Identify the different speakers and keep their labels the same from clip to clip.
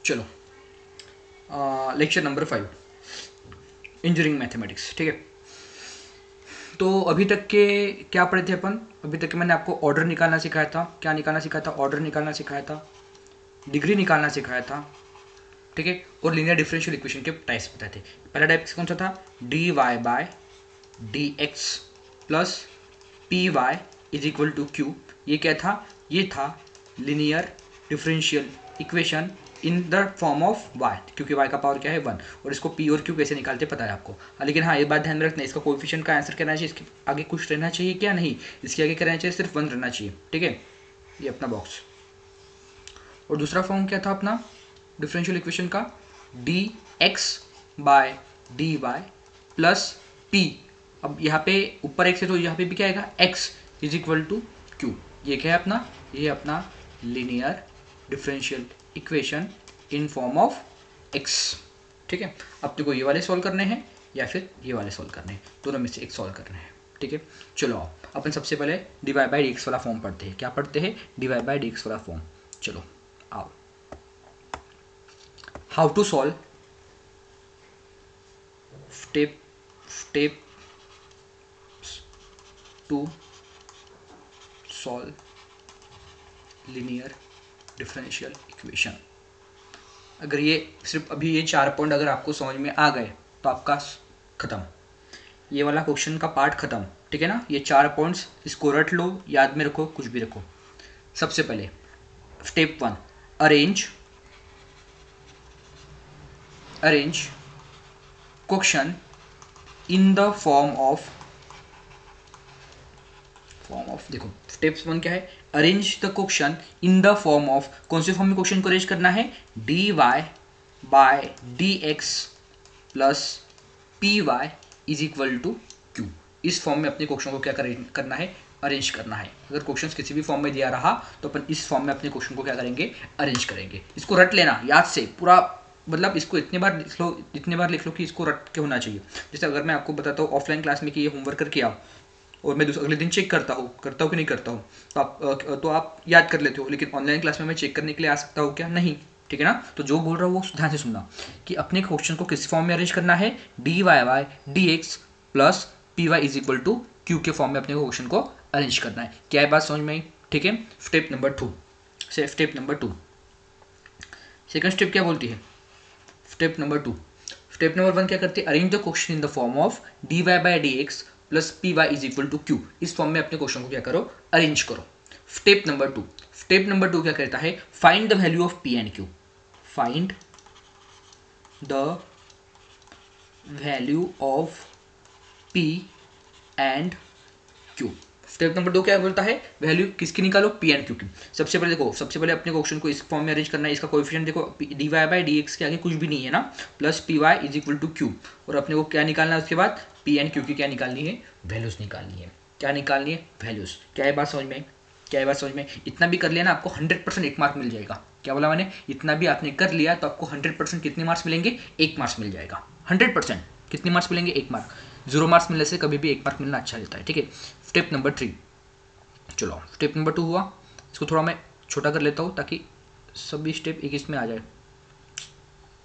Speaker 1: चलो lecture number 5 engineering mathematics. ठीक है, तो अभी तक के क्या पढ़े थे अपन? अभी तक के मैंने आपको ऑर्डर निकालना सिखाया था। क्या निकालना सिखाया था? ऑर्डर निकालना सिखाया था, डिग्री निकालना सिखाया था, ठीक है, और लीनियर डिफरेंशियल इक्वेशन के टाइप्स बताए थे। पहला टाइप कौन सा था? D Y by D x plus P Y is equal to Q. ये क्या था? ये था linear differential equation in the form of y, क्योंकि y का पावर क्या है 1, और इसको p और q कैसे निकालते पता है आपको। लेकिन हाँ, ये बात ध्यान में रखना, इसका कोएफिशिएंट का आंसर क्या रहना चाहिए, इसके आगे कुछ रहना चाहिए क्या? नहीं, इसके आगे क्या रहना चाहिए? सिर्फ 1 रहना चाहिए। ठीक है, ये अपना बॉक्स। और दूसरा फॉर्म क्या था अपना डिफरेंशियल इक्वेशन का? D X by D Y plus P. अब यहाँ पे ऊपर एक्स है तो यहाँ पे भी क्या आएगा? X is equal to Q. ये क्या है अपना? ये अपना linear differential equation in form of X. ठीक है, अपने को ये वाले सॉल्व करने हैं या फिर ये वाले सॉल्व करने हैं, दोनों में से एक सॉल्व करने हैं। ठीक है, चलो अपन सबसे पहले D Y by D X वाला फॉर्म पढ़ते हैं। क्या पढ़ते हैं? D Y by D X वाला फॉर्म। चलो आओ, how to solve step to solve linear differential equation. अगर ये सिर्फ अभी ये 4 पॉइंट अगर आपको समझ में आ गए तो आपका खत्म, ये वाला क्वेश्चन का पार्ट खत्म। ठीक है ना, ये 4 पॉइंट्स इसको रट लो, याद में रखो, कुछ भी रखो। सबसे पहले step 1, arrange question in the form of देखो स्टेप्स 1 क्या है? Arrange the question in the form of, कौन से फॉर्म में क्वेश्चन को अरेंज करना है? D Y by D x plus P Y is equal to Q. इस फॉर्म में अपने क्वेश्चन को क्या करना है? अरेंज करना है। अगर क्वेश्चन किसी भी फॉर्म में दिया रहा तो अपन इस फॉर्म में अपने क्वेश्चन को क्या करेंगे? अरेंज करेंगे। इसको रट लेना याद से पूरा, मतलब इसको इतने बार लिख लो कि इसको रट के होना चाहिए। जैसे अगर मैं आपको बताता हूँ ऑफलाइन क्लास में कि ये होमवर्क करके आओ, और मैं अगले दिन चेक करता हूँ कि नहीं करता हूँ, तो आप याद कर लेते हो। लेकिन ऑनलाइन क्लास में मैं चेक करने के लिए आ सकता हूँ क्या? नहीं। ठीक है ना, तो जो बोल रहा हूँ वो ध्यान से सुनना कि अपने क्वेश्चन को किस फॉर्म में अरेंज करना है? D Y Y D x plus P Y is equal to Q के फॉर्म में अपने क्वेश्चन को अरेंज करना है। क्या है बात समझ में आई? ठीक है, स्टेप नंबर 2 से स्टेप नंबर 2 सेकंड स्टेप क्या बोलती है? स्टेप नंबर 1 क्या करती है? Arrange the question in the form of D Y by D x plus P Y is equal to Q. इस फॉर्म में अपने क्वेश्चन को क्या करो? अरेंज करो। स्टेप नंबर 2 क्या कहता है? Find the value of P and Q. Find the value of P and Q. Step number 2 क्या बोलता है? वैल्यू किसकी निकालो? पी एंड क्यू की। सबसे पहले देखो, सबसे पहले अपने क्वेश्चन को इस फॉर्म में अरेंज करना है। इसका कोएफिशिएंट देखो, D Y by D X के आगे कुछ भी नहीं है ना, plus P Y is equal to Q. और अपने को क्या निकालना है उसके बाद? पी एंड क्यू की क्या निकालनी है? वैल्यूज निकालनी है। क्या निकालनी है? वैल्यूज। क्या है बात समझ में? इतना भी कर लिया ना, आपको 100% 1 मार्क मिल जाएगा। क्या बोला मैंने? इतना भी आपने कर लिया तो आपको 100% कितने मार्क्स मिलेंगे? 1 मार्क्स मिल जाएगा। 100% कितने मार्क्स मिलेंगे? 1 मार्क। 0 मार्क्स मिलने से कभी भी 1 मार्क मिलना अच्छा रहता है। ठीक है, स्टेप नंबर 3। चलो स्टेप नंबर 2 हुआ, इसको थोड़ा मैं छोटा कर लेता हूँ ताकि सभी स्टेप एक इसमें आ जाए।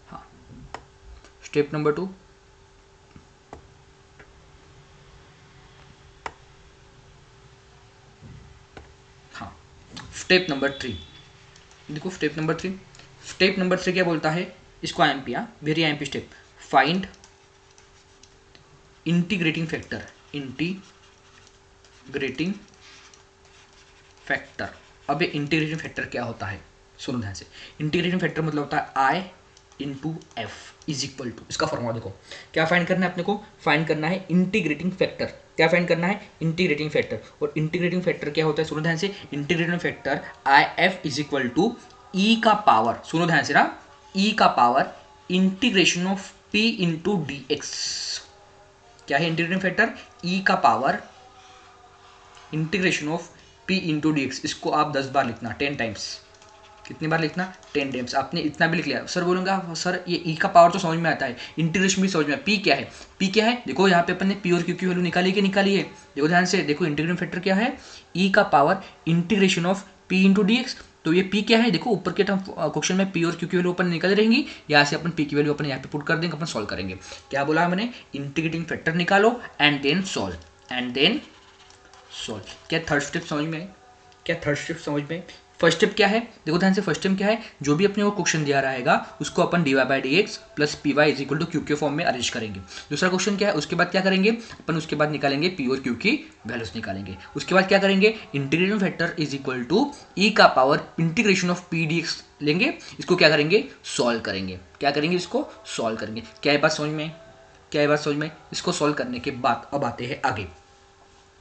Speaker 1: हाँ, स्टेप नंबर 2 हाँ, स्टेप नंबर 3 देखो, स्टेप नंबर 3 क्या बोलता है? इसको IMP, very IMP step. Find integrating factor. अब ये इंटीग्रेटिंग फैक्टर क्या होता है? सुनो ध्यान से। इंटीग्रेटिंग फैक्टर मतलब होता है I into F is equal to, इसका फॉर्मूला देखो। क्या फाइंड करना है अपने को? फाइंड करना है इंटीग्रेटिंग फैक्टर। क्या फाइंड करना है? Integrating factor. और इंटीग्रेटिंग फैक्टर क्या होता है? सुनो ध्यान से। Integrating factor IF is equal to e का पावर, सुनो ध्यान से ना, ई का power integration of P into d x. क्या है इंटीग्रेटिंग फैक्टर? ई का power integration of P into d x. इसको आप 10 बार लिखना, 10 टाइम्स। कितनी बार लिखना? 10 टाइम्स। आपने इतना भी लिख लिया। सर बोलूँगा सर ये ई का पावर तो समझ में आता है, इंटीग्रेशन भी समझ में। पी क्या है? पी क्या है? देखो यहाँ पे अपन ने पी और क्यू की वैल्यू निकाली है। देखो ध्यान से, देखो इंटीग्रेटिंग फैक्टर क्या है? ई का power integration of P into d x. तो ये पी क्या है, देखो ऊपर के टर्म क्वेश्चन में पी और क्यू की वैल्यू अपन निकल रहेंगी, यहाँ से अपन पी की वैल्यू अपन यहाँ पे पुट कर देंगे, अपन सॉल्व करेंगे। क्या बोला हमने, इंटीग्रेटिंग फैक्टर निकालो and then solve, and then solve. क्या थर्ड स्टेप समझ में है, क्या थर्ड स्टेप समझ में? फर्स्ट स्टेप क्या है, देखो ध्यान से, फर्स्ट स्टेप क्या है, जो भी अपने वो क्वेश्चन दिया रहेगा उसको अपन dy by D x plus P Y is equal to Q के फॉर्म में अरेंज करेंगे। दूसरा क्वेश्चन क्या है, उसके बाद क्या करेंगे अपन, उसके बाद निकालेंगे पी और क्यू की वैल्यूज निकालेंगे। उसके बाद क्या करेंगे, integrating factor is equal to e का power integration of P D x लेंगे, इसको क्या करेंगे, सॉल्व करेंगे। क्या करेंगे, इसको सॉल्व करेंगे। क्या है बात समझ में, क्या है बात समझ में? इसको सॉल्व करने के बाद अब आते हैं आगे,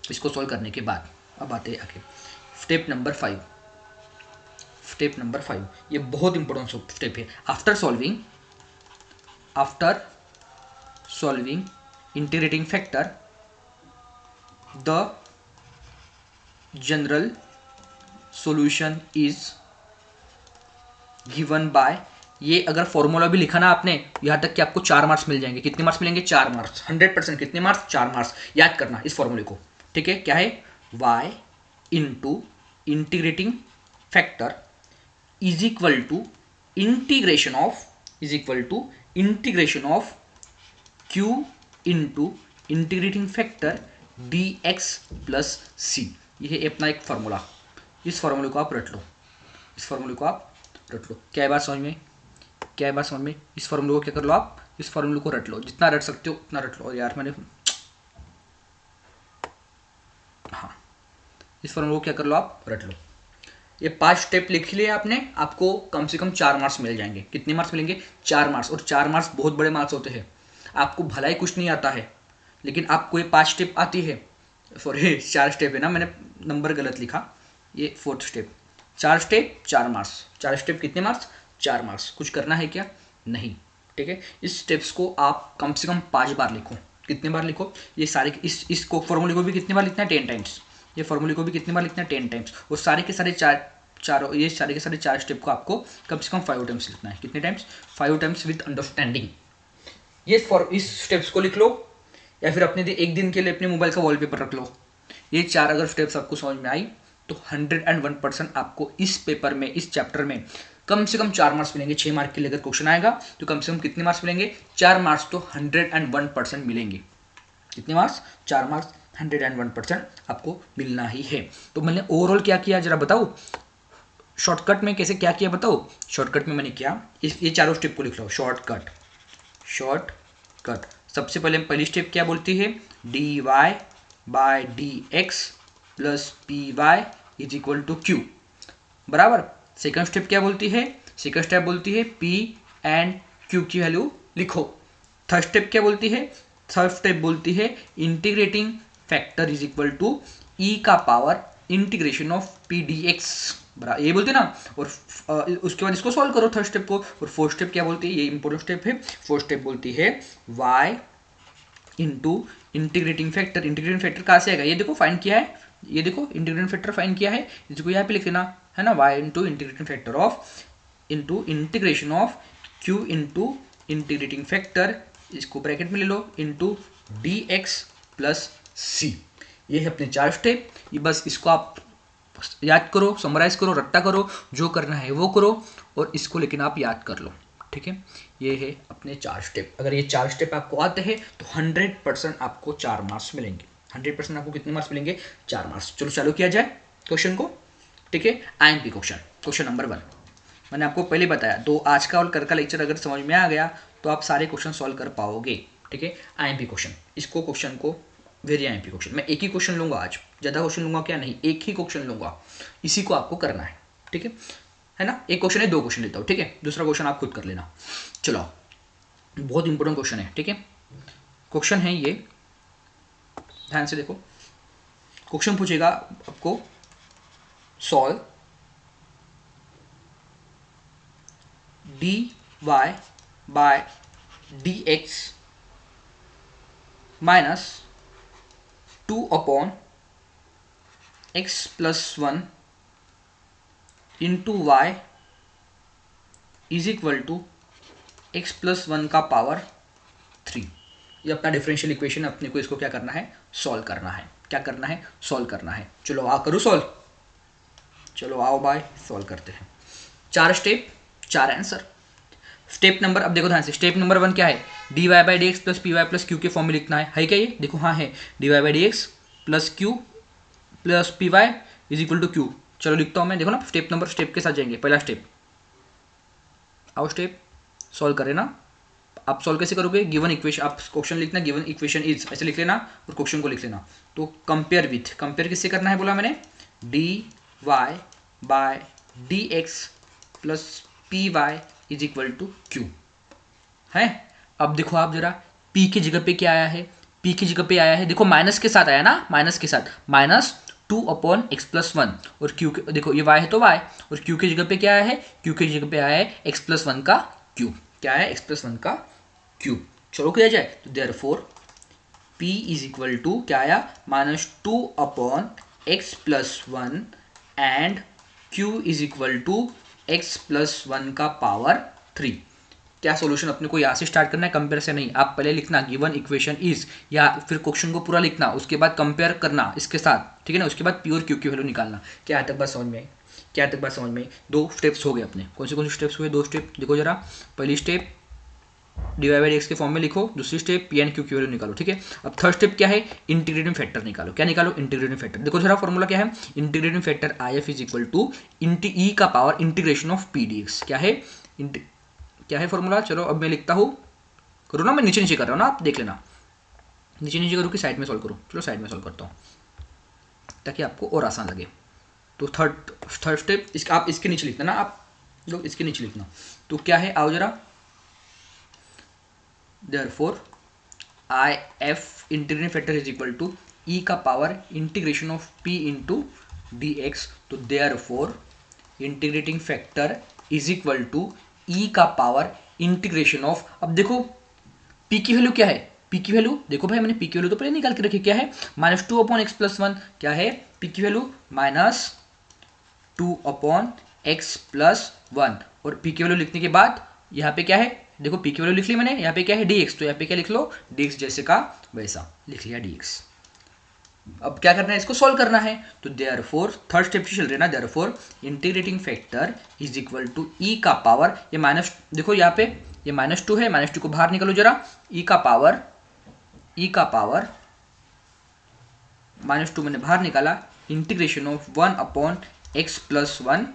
Speaker 1: इसको सॉल्व करने के बाद अब आते हैं आगे। स्टेप नंबर 5, स्टेप नंबर 5, ये बहुत इंपॉर्टेंट स्टेप है। After solving integrating factor the general solution is given by, ये अगर फॉर्मूला भी लिखा ना आपने, यहां तक कि आपको 4 मार्क्स मिल जाएंगे। कितने मार्क्स मिलेंगे, 4 मार्क्स, 100%। कितने मार्क्स, 4 मार्क्स। याद करना इस फॉर्मूले को, ठीक है। क्या है, y into integrating factor is equal to integration of q into integrating factor dx plus c। ये है अपना एक फार्मूला, इस फार्मूले को आप रट लो, इस फार्मूले को आप रट लो। क्या है बात समझ में, क्या है बात समझ में? इस फार्मूले को क्या कर लो आप, इस फार्मूले को रट लो, जितना रट सकते हो उतना रट लो। यार मैंने, हाँ, इस फार्मूले को क्या कर लो आप, रट लो। ये 5 स्टेप लिख लिए आपने, आपको कम से कम 4 मार्क्स मिल जाएंगे। कितने मार्क्स मिलेंगे, 4 मार्क्स। और 4 मार्क्स बहुत बड़े मार्क्स होते हैं। आपको भलाई कुछ नहीं आता है, लेकिन आपको ये 5 स्टेप आती है। सॉरी 4 स्टेप है ना, मैंने नंबर गलत लिखा, ये 4th step. 4 step 4 marks, 4 step कितने मार्क्स, 4 मार्क्स। कुछ करना है क्या, नहीं, ठीक है। इस स्टेप्स को आप कम से कम 5 बार लिखो। कितने बार लिखो, ये सारे इसको फॉर्मूले को भी कितने बार लिखना है, 10 टाइम्स। ये फॉर्मूले को भी कितने बार लिखना है, 10 टाइम्स। और सारे के सारे ये सारे के सारे 4 स्टेप को आपको कम से कम 5 टाइम्स लिखना है। कितने टाइम्स, 5 टाइम्स विद अंडरस्टैंडिंग। इस स्टेप्स को लिख लो, या फिर अपने एक दिन के लिए अपने मोबाइल का वॉलपेपर रख लो। ये 4 अगर स्टेप्स आपको समझ में आई तो 101% आपको इस पेपर में, इस चैप्टर में कम से कम 4 मार्क्स मिलेंगे। 6 मार्क के लिए अगर क्वेश्चन आएगा तो कम से कम कितने मार्क्स मिलेंगे, 4 मार्क्स तो 101% मिलेंगे। कितने मार्क्स, 4 मार्क्स, 101% आपको मिलना ही है। तो मैंने ओवरऑल क्या किया जरा बताओ, शॉर्टकट में कैसे क्या किया बताओ। शॉर्टकट में मैंने क्या, ये चारों स्टेप को लिख लो। शॉर्टकट सबसे पहले पहली स्टेप क्या बोलती है, dy by D x plus P Y is equal to Q, बराबर। सेकंड स्टेप क्या बोलती है, सेकंड स्टेप बोलती है p एंड q की वैल्यू लिखो। थर्ड स्टेप क्या बोलती है, थर्ड स्टेप बोलती है integrating factor is equal to e का power integration of P D X, बराबर, ये बोलते हैं ना। और उसके बाद इसको सॉल्व करो थर्ड स्टेप को। और फोर्थ स्टेप क्या बोलती है, ये इंपॉर्टेंट स्टेप है। फोर्थ स्टेप बोलती है y into integrating factor. Integrating factor कहाँ से आएगा, ये देखो फाइंड किया है, ये देखो इंटीग्रेटिंग फैक्टर फाइंड किया है, इसको यहाँ पे लिख देना है ना, y into integrating factor of into integration of q into integrating factor, इसको ब्रैकेट में ले लो, इंटू डी एक्स प्लस सी। ये है अपने 4 स्टेप। ये बस इसको आप याद करो, समराइज करो, रट्टा करो, जो करना है वो करो, और इसको लेकिन आप याद कर लो, ठीक है। ये है अपने 4 स्टेप। अगर ये 4 स्टेप आपको आते हैं तो 100% आपको 4 मार्क्स मिलेंगे। 100% आपको कितने मार्क्स मिलेंगे, 4 मार्क्स। चलो चालू किया जाए क्वेश्चन को, ठीक है। IMP क्वेश्चन नंबर 1 मैंने आपको पहले बताया, तो आज का और कल का लेक्चर अगर समझ में आ गया तो आप सारे क्वेश्चन सॉल्व कर पाओगे, ठीक है। IMP क्वेश्चन, इसको क्वेश्चन को वेरी IMP क्वेश्चन, मैं एक ही क्वेश्चन लूंगा आज, ज़्यादा क्वेश्चन लूंगा क्या, नहीं, एक ही क्वेश्चन लूंगा, इसी को आपको करना है, ठीक है ना। एक क्वेश्चन है, 2 क्वेश्चन लेता हूँ, ठीक है। दूसरा क्वेश्चन आप खुद कर लेना। चलो, बहुत इंपॉर्टेंट क्वेश्चन है, ठीक है। क्वेश्चन है ये, ध्यान से देखो। क्वेश्चन पूछेगा आपको, solve dy by dx minus 2 upon x plus 1 into Y is equal to x plus 1 का पावर 3। ये अपना डिफरेंशियल इक्वेशन, अपने को इसको क्या करना है, सॉल्व करना है। क्या करना है, सॉल्व करना है। चलो आ करो सॉल्व, चलो आओ भाई सॉल्व करते हैं। 4 स्टेप 4 आंसर। स्टेप नंबर, अब देखो ध्यान से, स्टेप नंबर 1 क्या है, D Y by D x plus P Y plus Q के फॉर्म में लिखना है क्या ये? देखो हाँ है, D Y by D x plus Q plus P Y is equal to Q. चलो लिखता हूँ मैं, देखो ना स्टेप नंबर, स्टेप के साथ जाएंगे। पहला स्टेप, आओ स्टेप सॉल्व करें ना। आप सॉल्व कैसे करोगे? गिवन इक्वेशन, आप क्वेश्चन लिखना गिवन इक्वेशन इज ऐसे लिख लेना और क्वेश्चन को लिख लेना। तो कंपेयर विथ, कंपेयर किससे करना है बोला मैंने, D Y by D x plus P Y is equal to Q है। अब देखो आप जरा, पी की जगह पे क्या आया है, पी की जगह पे आया है, देखो माइनस के साथ आया ना, माइनस के साथ, माइनस 2/x+1 और क्यू के, देखो ये y है तो y, और क्यू की जगह पे क्या आया है, क्यू की जगह पे आया है x+1 का क्यूब। क्या है? x+1 का क्यूब। चलो किया जाए तो therefore p is equal to क्या आया, -2/x+1 and q is equal to x+1 का पावर 3। क्या सॉल्यूशन अपने को यहाँ से स्टार्ट करना है, कंपेयर से नहीं। आप पहले लिखना गिवन इक्वेशन इज, या फिर क्वेश्चन को पूरा लिखना, उसके बाद कंपेयर करना इसके साथ, ठीक है ना। उसके बाद प्योर क्यू की वैल्यू निकालना। क्या तक बात समझ में आई? क्या तक बात समझ में आई? 2 स्टेप्स हो गए अपने। कौन से स्टेप्स हुए? 2 स्टेप देखो जरा। पहली step D Y by D X के फॉर्म में लिखो, दूसरी स्टेप पी एंड क्यू की वैल्यू निकालो, ठीक है। अब थर्ड स्टेप क्या है, इंटीग्रेटिंग फैक्टर निकालो। क्या निकालो? Integrating factor. देखो जरा फॉर्मूला क्या है, integrating factor I F is equal to e का power integration of P D x. क्या है? क्या है फॉर्मूला? चलो अब मैं लिखता हूँ, करो ना, मैं नीचे नीचे कर रहा हूँ ना, आप देख लेना। नीचे नीचे करो कि साइड में सॉल्व करो? चलो साइड में सॉल्व करता हूँ ताकि आपको और आसान लगे। तो थर्ड स्टेप इसका, आप इसके नीचे लिखना ना, आप लोग इसके नीचे लिखना। तो क्या है, आओ जरा, therefore I F integrating factor is equal to e का power integration of p into d x. तो therefore integrating factor is equal to e का पावर इंटीग्रेशन ऑफ, अब देखो पी की वैल्यू क्या है, पी की वैल्यू देखो भाई, मैंने पी की वैल्यू तो पहले निकाल के रखी। क्या है? -2/x+1। क्या है पी की वैल्यू? -2/x+1। और पी की वैल्यू लिखने के बाद यहाँ पे क्या है, देखो पी की वैल्यू लिख ली मैंने, यहाँ पे क्या है dx, तो यहाँ पे क्या लिख लो, dx जैसे का वैसा लिख लिया dx। अब क्या करना है, इसको सॉल्व करना है। तो देयरफॉर थर्ड स्टेप से चल रहे ना, therefore integrating factor is equal to e का पावर, ये माइनस, देखो यहाँ पे ये -2 है, -2 को बाहर निकालो जरा, ई का पावर -2 मैंने बाहर निकाला, integration of 1/x+1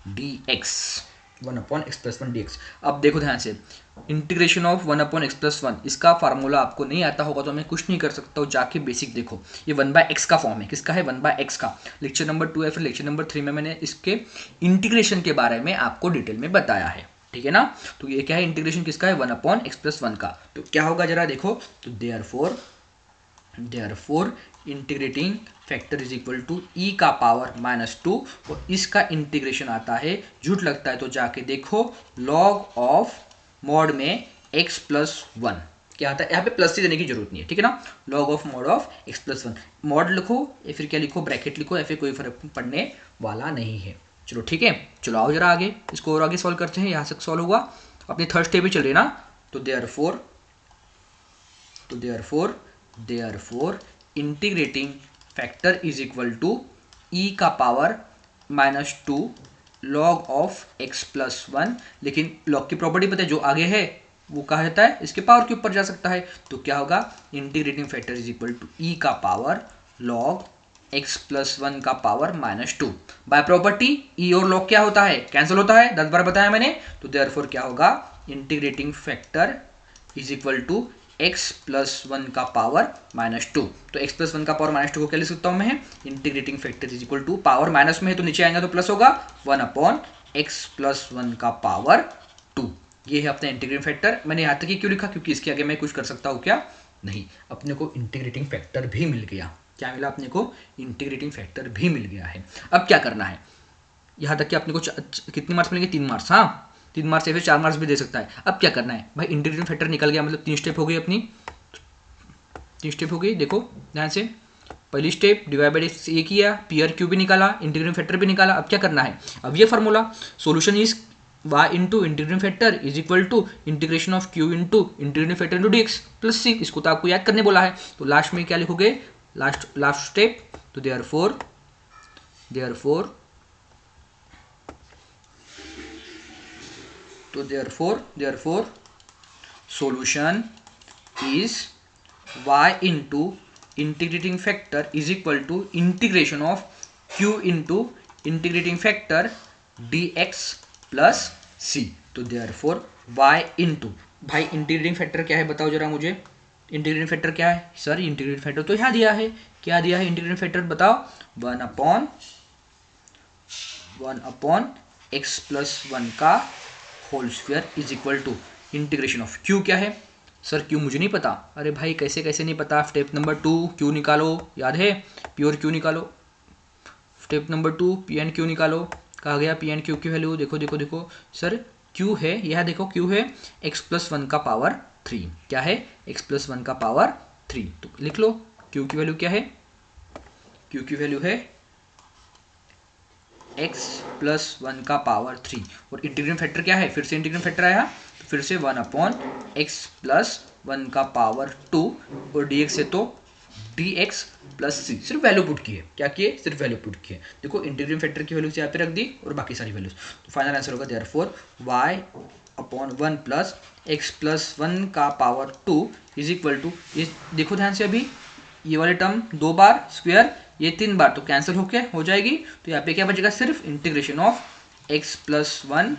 Speaker 1: dx, 1/x+1 dx। अब देखो ध्यान से, इंटीग्रेशन ऑफ 1/x+1, इसका फार्मूला आपको नहीं आता होगा तो मैं कुछ नहीं कर सकता हूँ, जाके बेसिक देखो। ये 1/x का फॉर्म है, किसका है? 1/x का। लेक्चर नंबर 2 या फिर लेक्चर नंबर 3 में मैंने इसके इंटीग्रेशन के बारे में आपको डिटेल में बताया है, ठीक है ना। तो ये क्या है, इंटीग्रेशन किसका है? 1/x+1 का। तो क्या होगा जरा देखो, तो therefore integrating factor is equal to e का पावर -2, और इसका इंटीग्रेशन आता है, झूठ लगता है तो जाके देखो, लॉग ऑफ मॉड में x+1 क्या आता है। यहाँ पे प्लस ही देने की जरूरत नहीं है, ठीक है ना। Log of mod of x+1, mod लिखो या फिर क्या लिखो, ब्रैकेट लिखो, या फिर कोई फर्क पड़ने वाला नहीं है। चलो ठीक है, चलो आओ जरा आगे, इसको और आगे सॉल्व करते हैं। यहाँ से सॉल्व हुआ, अपने थर्ड स्टेप पे चल रही है ना। तो therefore integrating factor is equal to e का पावर -2 लॉग ऑफ x+1। लेकिन लॉग की प्रॉपर्टी पता है, जो आगे है वो कहा जाता है इसके पावर के ऊपर जा सकता है। तो क्या होगा, integrating factor is equal to e का पावर लॉग x+1 का पावर -2। बाय प्रॉपर्टी ई और लॉग क्या होता है, कैंसिल होता है, 10 बार बताया मैंने। तो देयरफॉर क्या होगा, integrating factor is equal to x+1 का पावर -2। तो x+1 का पावर -2 को क्या लिख सकता हूं मैं, integrating factor is equal to, power minus में है तो नीचे आएगा तो प्लस होगा, 1/x+1 का पावर 2। ये है अपना इंटीग्रेटिंग फैक्टर। मैंने यहाँ तक ही क्यों लिखा, क्योंकि इसके आगे मैं कुछ कर सकता हूँ क्या, नहीं। अपने को इंटीग्रेटिंग फैक्टर भी मिल गया। क्या मिला अपने को, इंटीग्रेटिंग फैक्टर भी मिल गया है। अब क्या करना है, यहाँ तक कि अपने को कितने मार्क्स मिलेंगे, 3 मार्क्स, हाँ 3 मार्क्स या फिर 4 मार्क्स भी दे सकता है। अब क्या करना है भाई, इंटीग्रेटिंग फैक्टर निकल गया, मतलब 3 स्टेप हो गई अपनी, 3 स्टेप हो गई। देखो ध्यान से, पहली स्टेप डिवाइड बाई डिक्स ये किया, पी आर क्यू भी निकाला, इंटीग्रेटिंग फैक्टर भी निकाला। अब क्या करना है, अब ये formula solution is y into integrating factor is equal to integration of q into integrating factor into dx plus c। इसको तो आपको याद करने बोला है। तो लास्ट में क्या लिखोगे, लास्ट स्टेप। तो देयरफॉर तो therefore solution is y into integrating factor is equal to integration of q into integrating factor dx plus c। तो देयरफॉर y इंटू, भाई इंटीग्रेटिंग फैक्टर क्या है बताओ जरा मुझे, इंटीग्रेटिंग फैक्टर क्या है सर? इंटीग्रेटिंग फैक्टर तो यहाँ दिया है, क्या दिया है इंटीग्रेटिंग फैक्टर बताओ? 1/(1) x प्लस 1 का whole square is equal to integration of q क्या है सर? q मुझे नहीं पता। अरे भाई कैसे कैसे नहीं पता? स्टेप नंबर 2 q निकालो, याद है? p और q निकालो। Step number 2 p and q निकालो। कहा गया p एंड q की वैल्यू, देखो देखो देखो सर, q है, यह देखो q है x प्लस 1 का पावर 3। क्या है? x प्लस 1 का पावर 3। तो लिख लो q की वैल्यू क्या है? q की वैल्यू है x प्लस 1 का पावर 3। और इंटीग्रेटिंग फैक्टर क्या है? फिर से इंटीग्रेटिंग फैक्टर आया, तो फिर से 1/x प्लस 1 का पावर 2 और dx है तो dx प्लस c। सिर्फ वैल्यू पुट की है, क्या किए? सिर्फ वैल्यू पुट की है। देखो इंटीग्रेटिंग फैक्टर की वैल्यू यहाँ पे रख दी और बाकी सारी वैल्यूज। तो फाइनल आंसर होगा therefore y/1 plus x plus 1 का पावर 2 इज इक्वल टू, ये देखो ध्यान से, अभी ये वाले टर्म 2 बार स्क्वायर, ये 3 बार, तो कैंसिल होके हो जाएगी। तो यहाँ पे क्या बचेगा? सिर्फ integration of x plus 1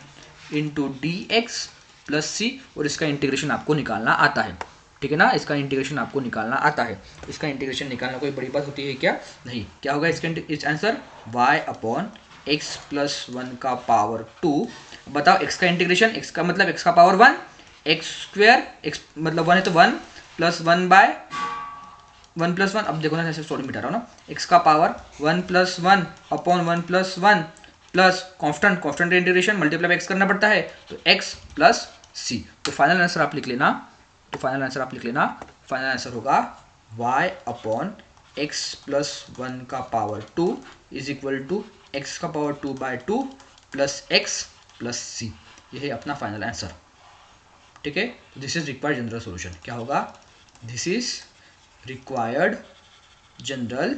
Speaker 1: into d x plus c, और इसका इंटीग्रेशन आपको निकालना आता है, ठीक है ना? इसका इंटीग्रेशन आपको निकालना आता है। इसका इंटीग्रेशन निकालना कोई बड़ी बात होती है क्या? नहीं। क्या होगा इसका आंसर? y/x प्लस 1 का पावर 2। बताओ x का इंटीग्रेशन, x का मतलब x का पावर 1, x स्क्वायर, x मतलब 1 है तो 1 प्लस 1/1 प्लस 1, अब देखो ना जैसे सॉरी मिटा रहा हूँ ना, x का power 1 plus 1 upon 1 plus 1 plus constant integration multiply x करना पड़ता है, तो x प्लस c। तो फाइनल आंसर आप लिख लेना, फाइनल आंसर होगा y/x प्लस 1 का power 2 is equal to x का power 2/2 plus x plus c। यह है अपना फाइनल आंसर, ठीक है? This is required general solution. क्या होगा? This is required general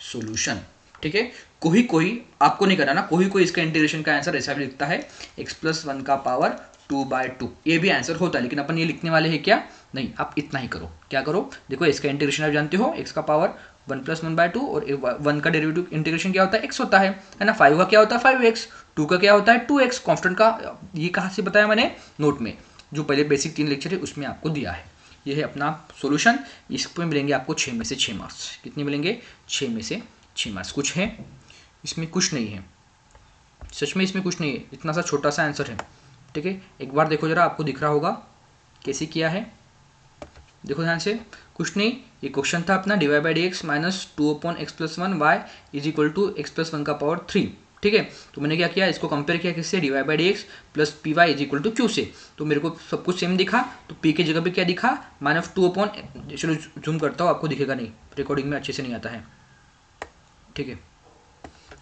Speaker 1: solution, ठीक है? कोई आपको नहीं करना ना, कोई इसका इंटीग्रेशन का आंसर ऐसा भी लिखता है x प्लस 1 का पावर 2/2, ये भी आंसर होता है, लेकिन अपन ये लिखने वाले हैं क्या? नहीं, आप इतना ही करो। क्या करो? देखो इसका इंटीग्रेशन आप जानते हो, x का पावर 1 प्लस 1/2 और 1 का डेरिवेटिव इंटीग्रेशन क्या होता है? x होता है ना? 5 का क्या होता है? 5x। 2 का क्या होता है? 2x। कॉन्स्टेंट का ये कहाँ से बताया मैंने? नोट में, जो पहले बेसिक 3 लेक्चर है उसमें आपको दिया है। ये है अपना सॉल्यूशन। इस पर मिलेंगे आपको 6 में से 6 मार्क्स। कितने मिलेंगे? 6 में से 6 मार्क्स। कुछ है इसमें? कुछ नहीं है, सच में इसमें कुछ नहीं है, इतना सा छोटा सा आंसर है, ठीक है? एक बार देखो जरा, आपको दिख रहा होगा कैसे किया है, देखो ध्यान से। कुछ नहीं, ये क्वेश्चन था अपना dy/dx minus 2/x plus 1 y is equal to x plus 1 का पावर 3, ठीक है? तो मैंने क्या किया, इसको कंपेयर किया किससे? dy/dx plus py is equal to q से। तो मेरे को सब कुछ सेम दिखा, तो p की जगह पे क्या दिखा? माइनस 2/, चलो जूम करता हूँ, आपको दिखेगा नहीं, रिकॉर्डिंग में अच्छे से नहीं आता है, ठीक है?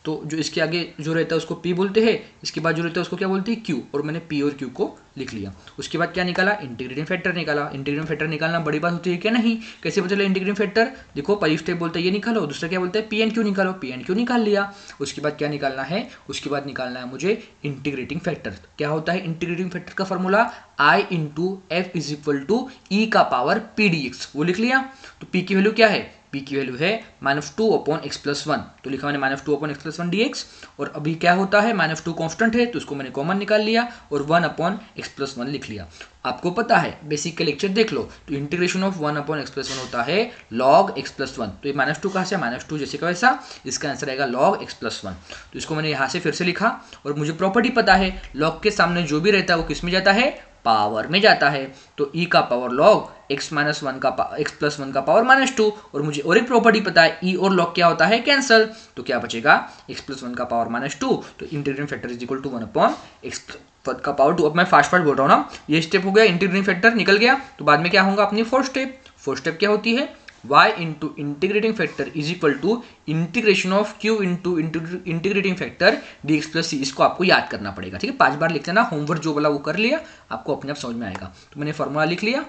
Speaker 1: तो जो इसके आगे जो रहता है उसको p बोलते हैं, इसके बाद जो रहता है उसको क्या बोलते हैं? q, और मैंने p और q को लिख लिया। उसके बाद क्या निकाला? इंटीग्रेटिंग फैक्टर निकाला। इंटीग्रेटिंग फैक्टर निकालना बड़ी बात होती है क्या? नहीं। कैसे पता चला इंटीग्रेटिंग फैक्टर? देखो पहली स्टेप बोलता है ये निकालो, दूसरा क्या बोलता है? p एंड q निकालो। p एंड q निकाल लिया। उसके बाद क्या निकालना है? उसके बाद निकालना है मुझे इंटीग्रेटिंग फैक्टर। क्या होता है इंटीग्रेटिंग फैक्टर का formula? i into F is equal to e का पावर p dx। वो लिख लिया। तो p की वैल्यू क्या है? p की वैल्यू है -2/x प्लस 1, तो लिखा मैंने -2/x प्लस 1 dx। और अभी क्या होता है? -2 कांस्टेंट है, तो उसको मैंने कॉमन निकाल लिया और 1/x प्लस 1 लिख लिया। आपको पता है, बेसिक के लेक्चर देख लो, तो इंटीग्रेशन ऑफ 1/x प्लस 1 होता है log x प्लस 1। तो ये -2 कहाँ से? -2 जैसे का वैसा, इसका आंसर आएगा log x प्लस 1। तो इसको मैंने यहाँ से फिर से लिखा, और मुझे प्रॉपर्टी पता है, log के सामने जो भी रहता है वो किस में जाता है? पावर में जाता है। तो e का पावर log x माइनस 1 का x प्लस 1 का पावर -2, और मुझे और एक प्रॉपर्टी पता है, e और log क्या होता है? कैंसल। तो क्या बचेगा? x प्लस 1 का पावर -2, तो integrating factor is equal to 1/x का पावर 2। अब मैं फास्ट बोल रहा हूँ ना, ये स्टेप हो गया, इंटीग्रेटिंग फैक्टर निकल गया। तो बाद में क्या होगा? अपनी फोर्थ स्टेप क्या होती है? y into integrating factor is equal to integration of q into integrating factor dx plus c। इसको आपको याद करना पड़ेगा, ठीक है? 5 बार लिख लेना, होमवर्क जो बोला वो कर लिया, आपको अपने आप समझ में आएगा। तो मैंने फॉर्मूला लिख लिया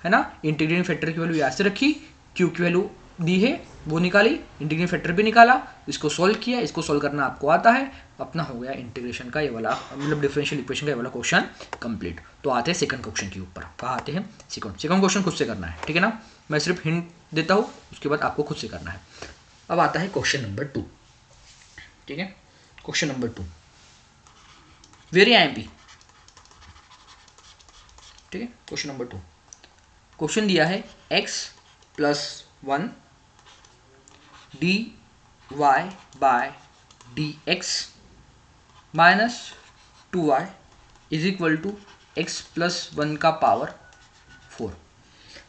Speaker 1: है ना, इंटीग्रेटिंग फैक्टर की वैल्यू यहाँ से रखी, q की वैल्यू दी है वो निकाली, इंटीग्रेटिंग फैक्टर भी निकाला, इसको सॉल्व किया, इसको सॉल्व करना आपको आता है, अपना हो गया इंटीग्रेशन का ये वाला मतलब डिफरेंशियल इक्वेशन का ये वाला क्वेश्चन कंप्लीट। तो आते हैं सेकंड क्वेश्चन के ऊपर। कहाँ आते हैं? सेकंड क्वेश्चन खुद से करना है, ठीक है ना, मैं सिर्फ हिंट देता हूँ, उसके बाद आपको खुद से करना है। अब आता है क्वेश्चन नंबर 2, ठीक है, क्वेश्चन नंबर 2 वेरी आईएमपी, ठीक है। क्वेश्चन नंबर 2, क्वेश्चन दिया है x+1 dy by dx minus 2y is equal to x+1 का पावर 4।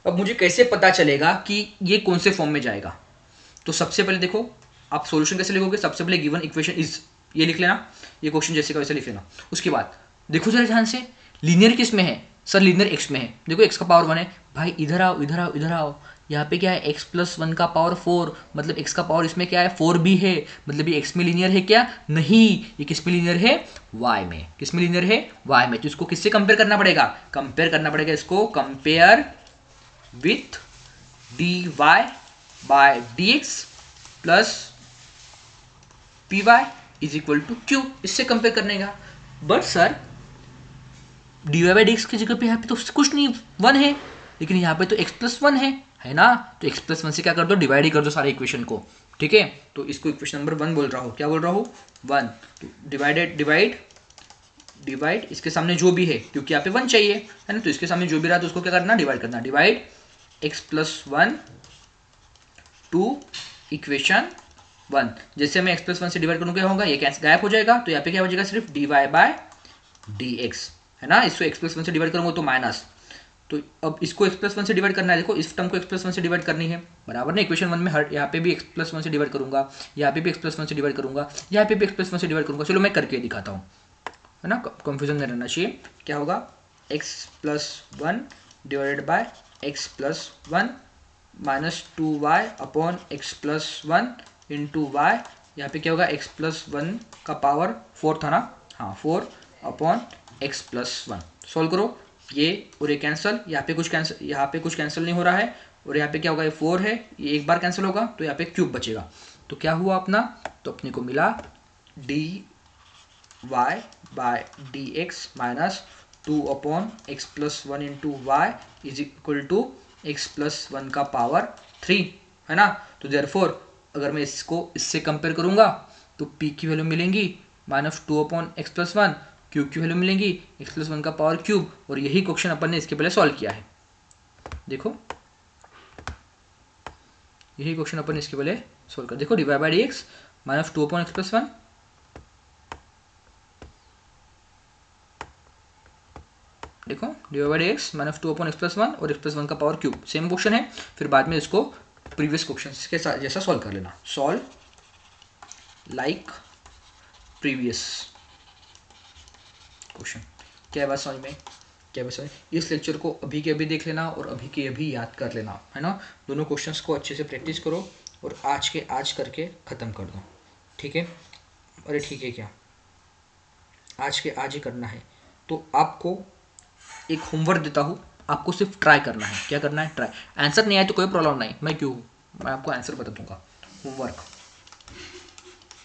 Speaker 1: अब मुझे कैसे पता चलेगा कि ये कौन से फॉर्म में जाएगा? तो सबसे पहले देखो आप सॉल्यूशन कैसे लिखोगे, सबसे पहले गिवन इक्वेशन इज ये लिख लेना, ये क्वेश्चन जैसे का वैसे लिख लेना। उसके बाद देखो जरा ध्यान से, लीनियर किस में है? सर लीनियर एक्स में है। देखो एक्स का पावर 1 है, भाई इधर आओ इधर आओ इधर आओ, यहाँ पे क्या है x+1 का पावर 4, मतलब x का पावर इसमें क्या है 4 भी है, मतलब ये x में लीनियर है क्या? नहीं, ये किस में लीनियर है? y में। किस में लीनियर है? y में। तो इसको किससे कंपेयर करना पड़ेगा? कंपेयर करना पड़ेगा इसको, compare with dy by dx plus P Y is equal to Q, इससे कंपेयर करने का। But sir D Y by D X की जगह पे यहाँ पे तो कुछ नहीं 1 है, लेकिन यहाँ पे तो x+1 है ना, तो x+1 से क्या कर दो, डिवाइड ही कर दो सारे इक्वेशन को, ठीक है। तो इसको इक्वेशन नंबर 1 बोल रहा हूँ, क्या बोल रहा हूँ? 1। तो डिवाइड इसके सामने जो भी है, क्योंकि यहाँ पे 1 चाहिए है ना, तो इसके सामने जो भी रहा तो उसको क्या करना, डिवाइड करना। Divide x+1 to equation 1। जैसे मैं x+1 से डिवाइड करूँ क्या होगा, ये कैंसिल गायब हो जाएगा, तो यहाँ पे क्या हो जाएगा, सिर्फ dy बाय dx है ना। इसको x+1 से डिवाइड करूँगा तो माइनस, तो अब इसको x+1 से डिवाइड करना है। देखो इस टर्म को x+1 से डिवाइड करनी है, बराबर ना। इक्वेशन 1 में हर यहाँ पे भी x+1 से डिवाइड करूँगा, यहाँ पे भी x+1 से डिवाइड करूँगा, यहाँ पे भी x+1 से डिवाइड करूँगा। चलो मैं करके दिखाता हूँ, है ना, कंफ्यूजन नहीं रहना चाहिए। क्या होगा, x+1 divided by x+1 minus 2y upon x+1 into Y, यहाँ पे क्या होगा, x+1 का पावर 4 था ना, हाँ 4 अपॉन x+1। सॉल्व करो, ये और ये कैंसिल, यहाँ पे कुछ कैंसिल नहीं हो रहा है, और यहाँ पे क्या होगा, ये 4 है, ये एक बार कैंसिल होगा, तो यहाँ पे क्यूब बचेगा। तो क्या हुआ अपना, तो अपने को मिला dy by dx minus 2 upon x+1 into Y is equal to x+1 का पावर 3, है ना। तो देयरफॉर अगर मैं इसको इससे कंपेयर करूंगा तो p की वैल्यू मिलेंगी माइनस 2 अपॉन x+1, q की वैल्यू मिलेंगी x+1 का पावर क्यूब, और यही क्वेश्चन अपन ने इसके पहले सॉल्व किया है। देखो यही क्वेश्चन अपन इसके पहले सॉल्व कर, देखो dy by D x minus 2 upon x+1, देखो dy by D x minus 2 upon x+1 और x+1 का पावर क्यूब, सेम क्वेश्चन है। फिर बाद में इसको प्रीवियस क्वेश्चन के साथ जैसा सॉल्व कर लेना, सॉल्व लाइक प्रीवियस क्वेश्चन। क्या बात समझ में, क्या बात समझ, इस लेक्चर को अभी के अभी देख लेना और अभी के अभी याद कर लेना, है ना। दोनों क्वेश्चंस को अच्छे से प्रैक्टिस करो और आज के आज करके ख़त्म कर दो, ठीक है। अरे ठीक है, क्या आज के आज ही करना है, तो आपको एक होमवर्क देता हूँ, आपको सिर्फ ट्राई करना है। क्या करना है, ट्राई। आंसर नहीं आए तो कोई प्रॉब्लम नहीं, मैं क्यों हूँ, मैं आपको आंसर बता दूंगा। होमवर्क,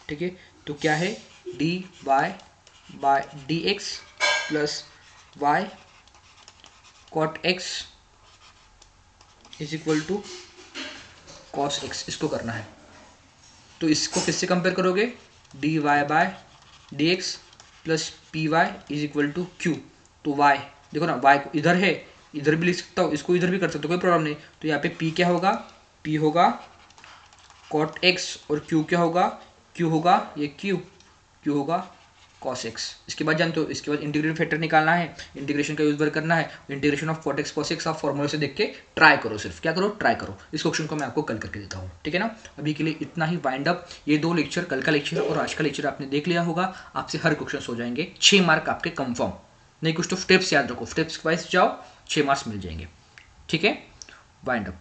Speaker 1: ठीक है। तो क्या है, dy by dx plus y cot x is equal to cos x, इसको करना है। तो इसको किससे कंपेयर करोगे, dy by dx plus P Y is equal to Q. तो y देखो ना, y को इधर है, इधर भी लिख सकता हूँ, इसको इधर भी कर सकता हूँ, कोई प्रॉब्लम नहीं। तो यहाँ पे p क्या होगा, p होगा cot x, और q क्या होगा, q होगा ये q होगा cos x। इसके बाद जानते हो, इसके बाद इंटीग्रेटिंग फैक्टर निकालना है, इंटीग्रेशन का यूज बार करना है। Integration of cot x cos x आप फॉर्मूले से देख के ट्राई करो, सिर्फ क्या करो, ट्राई करो। इस क्वेश्चन को मैं आपको कल करके देता हूँ, ठीक है ना। अभी के लिए इतना ही, वाइंड अप। ये 2 लेक्चर, कल का लेक्चर और आज का लेक्चर आपने देख लिया होगा, आपसे हर क्वेश्चन हो जाएंगे 6 मार्क आपके कंफर्म। नहीं कुछ तो स्टेप्स याद रखो, स्टेप्स वाइज जाओ, 6 मार्क्स मिल जाएंगे, ठीक है। Wind up.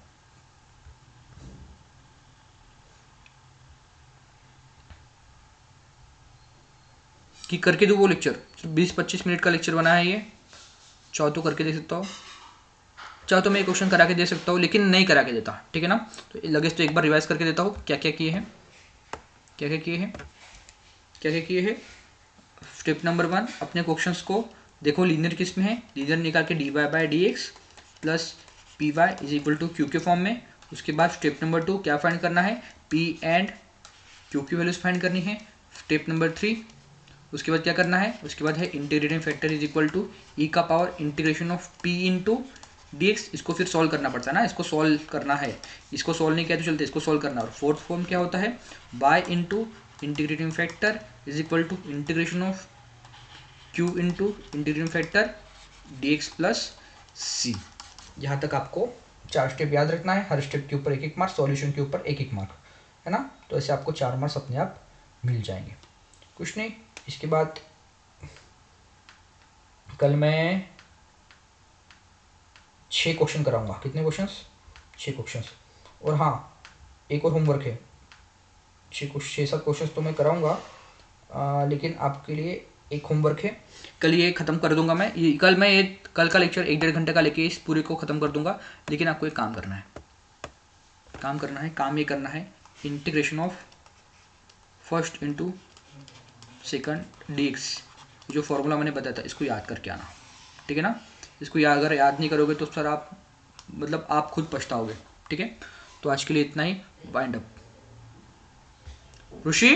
Speaker 1: कि करके दो वो लेक्चर, 20-25 मिनट का लेक्चर बना है ये, चाहो तो करके देख सकता हो। चाहो तो मैं ये क्वेश्चन करा के दे सकता हूँ, लेकिन नहीं करा के देता, ठीक है ना। तो लगेज तो एक बार रिवाइज करके देता हूँ क्या क्या किए हैं, क्या क्या किए हैं, क्या क्या किए हैं। स्टेप नंबर 1, अपने क्वेश्चंस को देखो लीनियर किस में है, लीनियर निकाल के D Y by D x plus P Y is equal to Q के फॉर्म में। उसके बाद स्टेप नंबर 2 क्या फाइंड करना है, पी एंड क्यू की वैल्यूज फाइंड करनी है। स्टेप नंबर 3 उसके बाद क्या करना है, उसके बाद है integrating factor is equal to e का power integration of p into d x. इसको फिर सॉल्व करना पड़ता है ना, इसको सॉल्व करना है, इसको सॉल्व नहीं किया तो चलते, इसको सॉल्व करना है। और फोर्थ फॉर्म क्या होता है, by into integrating factor is equal to integration of q into integrating factor d x plus c. यहाँ तक आपको 4 स्टेप याद रखना है, हर स्टेप के ऊपर 1-1 मार्क्स, सॉल्यूशन के ऊपर 1-1 मार्क, है ना। तो ऐसे आपको 4 मार्क्स अपने आप मिल जाएंगे, कुछ नहीं। इसके बाद कल मैं 6 क्वेश्चन कराऊंगा। कितने क्वेश्चंस, 6 क्वेश्चंस। और हाँ, एक और होमवर्क है, 6-7 क्वेश्चन तो मैं कराऊंगा, लेकिन आपके लिए एक होमवर्क है, कल ये ख़त्म कर दूंगा मैं। कल का लेक्चर 1-1.5 घंटे का लेके इस पूरे को ख़त्म कर दूंगा। लेकिन आपको एक काम करना है, काम ये करना है, integration of first into second D x, जो फॉर्मूला मैंने बताया था इसको याद करके आना, ठीक है ना। इसको अगर याद नहीं करोगे तो सर आप मतलब आप खुद पछताओगे, ठीक है। तो आज के लिए इतना ही, वाइंड अप। ऋषि